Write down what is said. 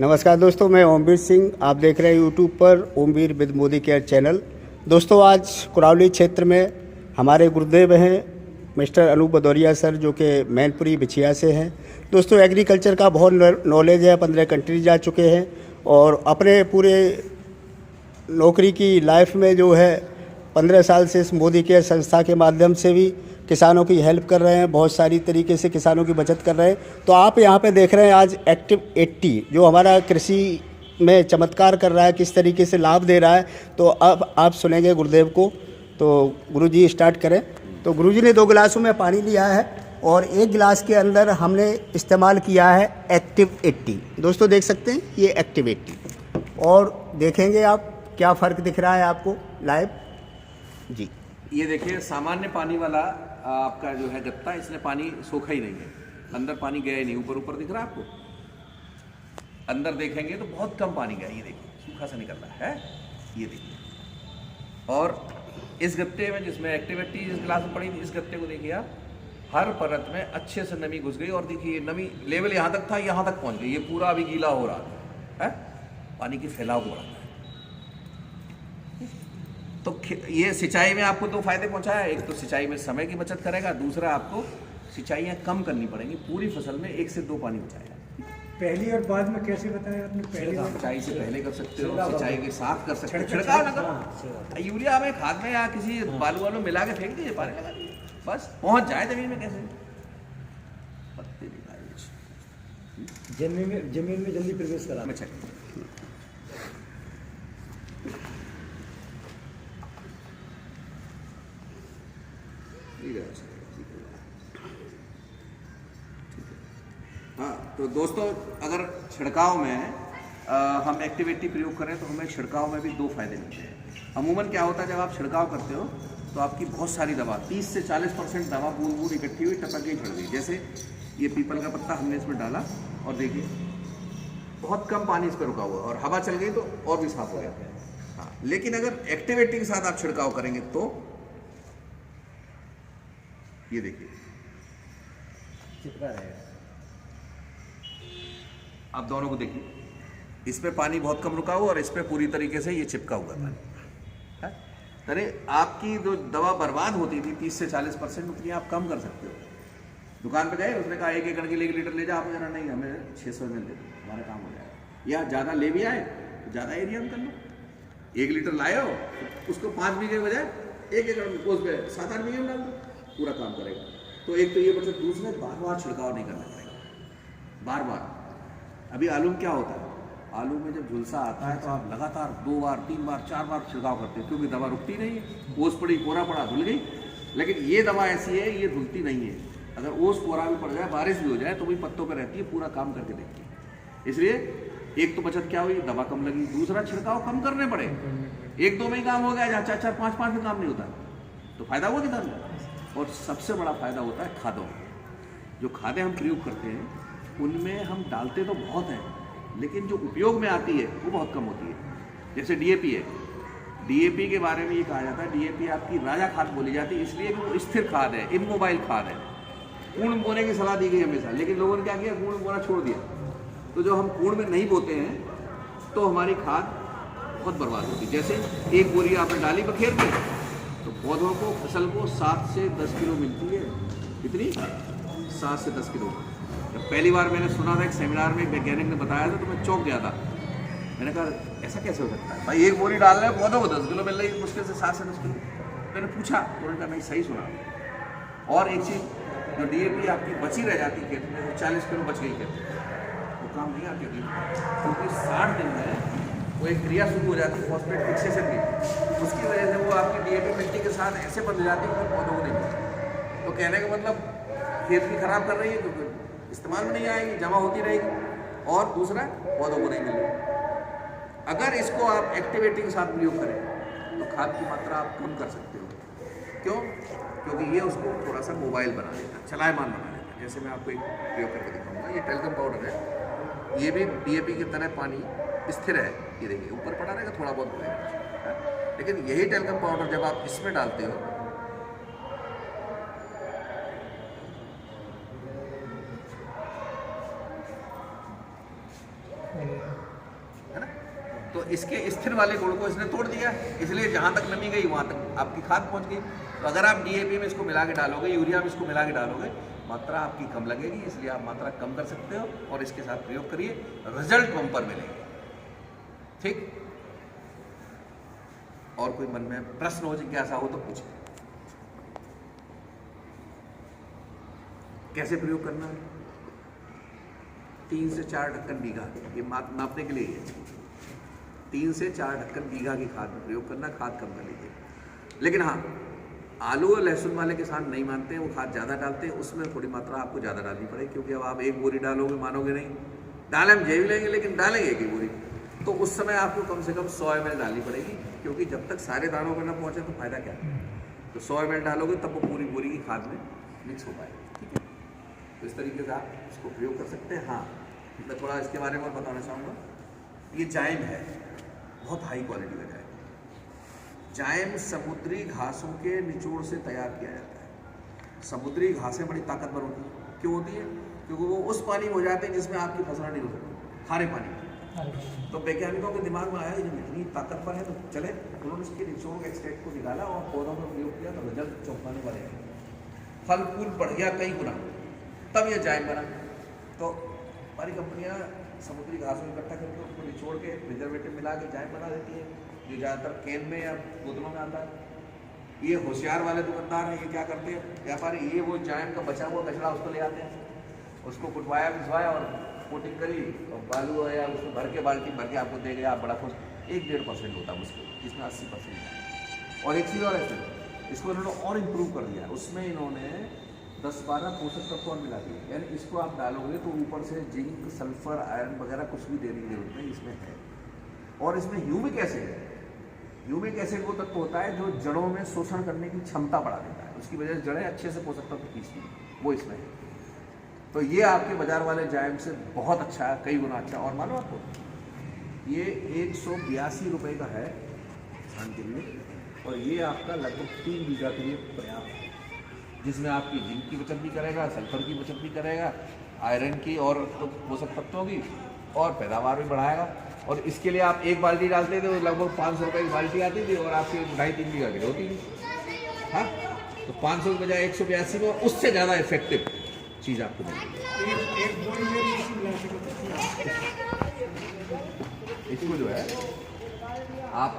नमस्कार दोस्तों, मैं ओमवीर सिंह। आप देख रहे हैं यूट्यूब पर Omveer with Modi care channel. दोस्तों, आज कुरावली क्षेत्र में हमारे गुरुदेव हैं मिस्टर अनूप भदौरिया सर, जो कि मैनपुरी बिछिया से हैं। दोस्तों, एग्रीकल्चर का बहुत नॉलेज है, 15 कंट्रीज जा चुके हैं और अपने पूरे नौकरी की लाइफ में जो है 15 साल से इस मोदी केयर संस्था के माध्यम से भी किसानों की हेल्प कर रहे हैं, बहुत सारी तरीके से किसानों की बचत कर रहे हैं। तो आप यहाँ पे देख रहे हैं आज एक्टिव 80 जो हमारा कृषि में चमत्कार कर रहा है, किस तरीके से लाभ दे रहा है। तो अब आप सुनेंगे गुरुदेव को। तो गुरुजी स्टार्ट करें। तो गुरुजी ने 2 गिलासों में पानी लिया है और 1 गिलास के अंदर हमने इस्तेमाल किया है एक्टिव 80। दोस्तों देख सकते हैं ये एक्टिव 80 और देखेंगे आप क्या फ़र्क दिख रहा है आपको लाइव जी। ये देखिए, सामान्य पानी वाला आपका जो है गत्ता, इसने पानी सोखा ही नहीं है, अंदर पानी गया ही नहीं। ऊपर ऊपर दिख रहा है आपको, अंदर देखेंगे तो बहुत कम पानी गया। ये देखिए सूखा सा निकल रहा है, ये देखिए। और इस गत्ते में जिसमें एक्टिविटी जिस गिलास में पड़ी थी, इस गत्ते को देखिए आप, हर परत में अच्छे से नमी घुस गई। और देखिए नमी लेवल यहाँ तक था, यहाँ तक पहुँच गई। ये पूरा अभी गीला हो रहा है, पानी की फैलाव को बढ़ाता है। तो ये सिंचाई में आपको 2 फायदे पहुंचाया। एक तो सिंचाई में समय की बचत करेगा, दूसरा आपको सिंचाइयाँ कम करनी पड़ेंगी, पूरी फसल में 1 से 2 पानी बचाएगा। पहली और बाद में कैसे बताया आपने? पहली सिंचाई से पहले कर सकते हो, सिंचाई के साथ कर सकते हो, छिड़काव ना करो। यूरिया में खाद में या किसी बालू वालू मिला के फेंक दीजिए, पानी लगा दीजिए, बस पहुंच जाए जमीन में। कैसे पत्ते जमीन में जल्दी प्रवेश करा। हाँ, तो दोस्तों, अगर छिड़काव में हम एक्टिविटी प्रयोग करें तो हमें छिड़काव में भी 2 फायदे मिलते हैं। अमूमन क्या होता है, जब आप छिड़काव करते हो तो आपकी बहुत सारी दवा, 30 से 40% दवा बूंद बूंद इकट्ठी हुई टपक के छिड़ दी। जैसे ये पीपल का पत्ता हमने इसमें डाला और देखिए बहुत कम पानी इस पर रुका हुआ, और हवा चल गई तो और भी साफ हो गया। हाँ, लेकिन अगर एक्टिविटी के साथ आप छिड़काव करेंगे तो ये देखिए चिपका रहेगा। आप दोनों को देखिए, इस पे पानी बहुत कम रुका हुआ और इस पे पूरी तरीके से ये चिपका हुआ पानी है। अरे आपकी जो दवा बर्बाद होती थी 30 से 40%, उतनी आप कम कर सकते हो। दुकान पे गए, उसने कहा 1 एकड़ के लिए 1 लीटर ले जाओ, आप जरा नहीं, हमें 600 ml दे दो, हमारा काम हो जाएगा। या ज़्यादा ले भी आए तो ज़्यादा एरिया में कर लो। 1 लीटर लाए हो, उसको 5 बीघे के बजाय 1 एकड़ में, उस पर 7-8 बीघे में डाल दो, पूरा काम करेगा। तो एक तो ये बचत, दूसरे बार बार छिड़काव नहीं करना पड़ेगा, बार बार। अभी आलू में क्या होता है, आलू में जब झुलसा आता है तो आप लगातार 2 बार 3 बार 4 बार छिड़काव करते हैं, क्योंकि दवा रुकती नहीं है। ओस पड़ी, कोरा पड़ा, धुल गई। लेकिन ये दवा ऐसी है, ये धुलती नहीं है। अगर ओस कोरा भी पड़ जाए, बारिश भी हो जाए, तो भी पत्तों पर रहती है, पूरा काम करके देखती है। इसलिए एक तो बचत क्या हुई, दवा कम लगी, दूसरा छिड़काव कम करने पड़े। 1-2 में ही काम हो गया, जहाँ 4-4 5-5 में काम नहीं होता, तो फायदा हुआ किसान को। और सबसे बड़ा फायदा होता है खादों में। जो खादें हम प्रयोग करते हैं उनमें हम डालते तो बहुत हैं, लेकिन जो उपयोग में आती है वो बहुत कम होती है। जैसे डीएपी है, डीएपी के बारे में ये कहा जाता है, डीएपी आपकी राजा खाद बोली जाती है, इसलिए कि वो स्थिर खाद है, इमोबाइल खाद है। कूड़ बोने की सलाह दी गई हमेशा, लेकिन लोगों ने क्या किया, कूड़ बोना छोड़ दिया। तो जो हम कूड़ में नहीं बोते हैं तो हमारी खाद बहुत बर्बाद होती है। जैसे 1 बोरी आपने डाली बखेर के, तो पौधों को, फसल को 7 से 10 किलो मिलती है। कितनी? 7 से 10 किलो। जब पहली बार मैंने सुना था, एक सेमिनार में एक वैज्ञानिक ने बताया था, तो मैं चौंक गया था। मैंने कहा ऐसा कैसे हो सकता है भाई, 1 बोरी डाल रहे हैं, पौधों को 10 किलो मिल रही है, मुश्किल से 7 से 10 किलो। मैंने पूछा, उन्होंने कहा नहीं, सही सुना। और एक चीज़, जो डीएपी आपकी बची रह जाती खेत में, वो 40 किलो बच गई खेत में, वो काम नहीं आती, क्योंकि 60 दिन में वो एक क्रिया शुरू हो जाती है, फॉस्फेट फिक्सेशन की। उसकी वजह से वो आपकी डीएपी मिट्टी के साथ ऐसे बदल जाती है कि पौधों को नहीं मिलती। तो कहने का मतलब, खेत भी खराब कर रही है, क्योंकि इस्तेमाल में नहीं आएगी, जमा होती रहेगी, और दूसरा पौधों को नहीं मिल रही। अगर इसको आप एक्टिविटी के साथ प्रयोग करें तो खाद की मात्रा आप कम कर सकते हो। क्यों? क्योंकि ये उसको थोड़ा सा मोबाइल बना देता है, चलायमान बना देता है। जैसे मैं आपको एक प्रयोग करके दिखाऊंगा। ये टेल्कम पाउडर है, ये भी डीएपी की तरह पानी स्थिर है। ये देखिए ऊपर पड़ा रहेगा, थोड़ा बहुत बढ़ेगा, लेकिन यही टेल्कम पाउडर जब आप इसमें डालते हो तो इसके स्थिर वाले गुण को इसने तोड़ दिया, इसलिए जहाँ तक नमी गई वहाँ तक आपकी खाद पहुँच गई। तो अगर आप डीएपी में इसको मिला के डालोगे, यूरिया में इसको मिला के डालोगे, मात्रा आपकी कम लगेगी, इसलिए आप मात्रा कम कर सकते हो और इसके साथ प्रयोग करिए, रिजल्ट बम्पर मिलेंगे। ठीक, और कोई मन में प्रश्न हो, जिज्ञासा हो तो पूछिए। कैसे प्रयोग करना है? 3 से 4 ढक्कन बीघा, ये नापने के लिए है। 3 से 4 ढक्कन बीघा की खाद में प्रयोग करना, खाद कम कर लीजिए। लेकिन हाँ, आलू और लहसुन वाले किसान नहीं मानते हैं, वो खाद ज़्यादा डालते हैं, उसमें थोड़ी मात्रा आपको ज़्यादा डालनी पड़ेगी, क्योंकि अब आप एक बोरी डालोगे, मानोगे नहीं, डालें हम जेब लेंगे लेकिन डालेंगे एक ही बोरी, तो उस समय आपको कम से कम 100 ml डालनी पड़ेगी, क्योंकि जब तक सारे दानों पर ना पहुँचे तो फायदा क्या। तो 100 ml डालोगे तब वो पूरी बोरी की खाद में मिक्स हो पाएगी। ठीक है, तो इस तरीके से आप इसको प्रयोग कर सकते हैं। हाँ, मैं थोड़ा इसके बारे में और बताना चाहूँगा। ये जाइम है, बहुत हाई क्वालिटी का जाइम। जाइम समुद्री घासों के निचोड़ से तैयार किया जाता है। समुद्री घासें बड़ी ताकतवर होती हैं। क्यों होती है? क्योंकि वो उस पानी में हो जाते हैं जिसमें आपकी फसल नहीं हो सकती, खारे पानी। तो वैज्ञानिकों के दिमाग में आया जब इतनी ताकतवर है तो चले, उन्होंने उसके निचोड़ के एक्सट्रैक्ट को निकाला और पौधों में प्रयोग किया, तो रिजल्ट चौंकाने वाले हैं। फल फूल बढ़ गया कई गुना, तब यह जाइम बना। तो हमारी कंपनियां समुद्री घासों इकट्ठा करके उसको निचोड़ के प्रिजर्वेटिव मिला के जाइम बना देती है, जो ज़्यादातर कैन में या बोतलों में आता है। ये होशियार वाले दुकानदार हैं, ये क्या करते हैं व्यापारी, ये वो जाइम का बचा हुआ कचरा उसको ले आते हैं, उसको कुटवाया भिजवाया और कोटिंग करी और बालू या उसको भर के बाल्टी भर के आपको दे गया, आप बड़ा खुश। 1-1.5% होता है मुश्किल, इसमें 80%। और एक चीज़ और है, इसको इन्होंने और इम्प्रूव कर दिया, उसमें इन्होंने 10-12 पोषक तत्व और मिला दिए। यानी इसको आप डालोगे तो ऊपर से जिंक, सल्फर, आयरन वगैरह कुछ भी देने की जरूरत नहीं, इसमें है। और इसमें ह्यूमिक एसिड है। ह्यूमिक एसिड वो तत्व होता है जो जड़ों में शोषण करने की क्षमता बढ़ा देता है, उसकी वजह से जड़ें अच्छे से पोषक तत्व खींचती हैं, वो इसमें है। तो ये आपके बाजार वाले जाइम से बहुत अच्छा है, कई गुना अच्छा। और मानो आपको ये 182 रुपये का है किसान के लिए, और ये आपका लगभग 3 बीघा के लिए पर्याप्त है, जिसमें आपकी जिंक की बचत भी करेगा, सल्फर की बचत भी करेगा, आयरन की और पोषक तत्वों की, और पैदावार भी बढ़ाएगा। और इसके लिए आप एक बाल्टी डालते थे तो लगभग 500 रुपये की बाल्टी आती थी, और आपकी 2.5-3 बीघा की होती थी। हाँ, तो 500 के बजाय 182 में उससे ज़्यादा इफेक्टिव चीज़ आपको मिलेगी। इसको जो है आप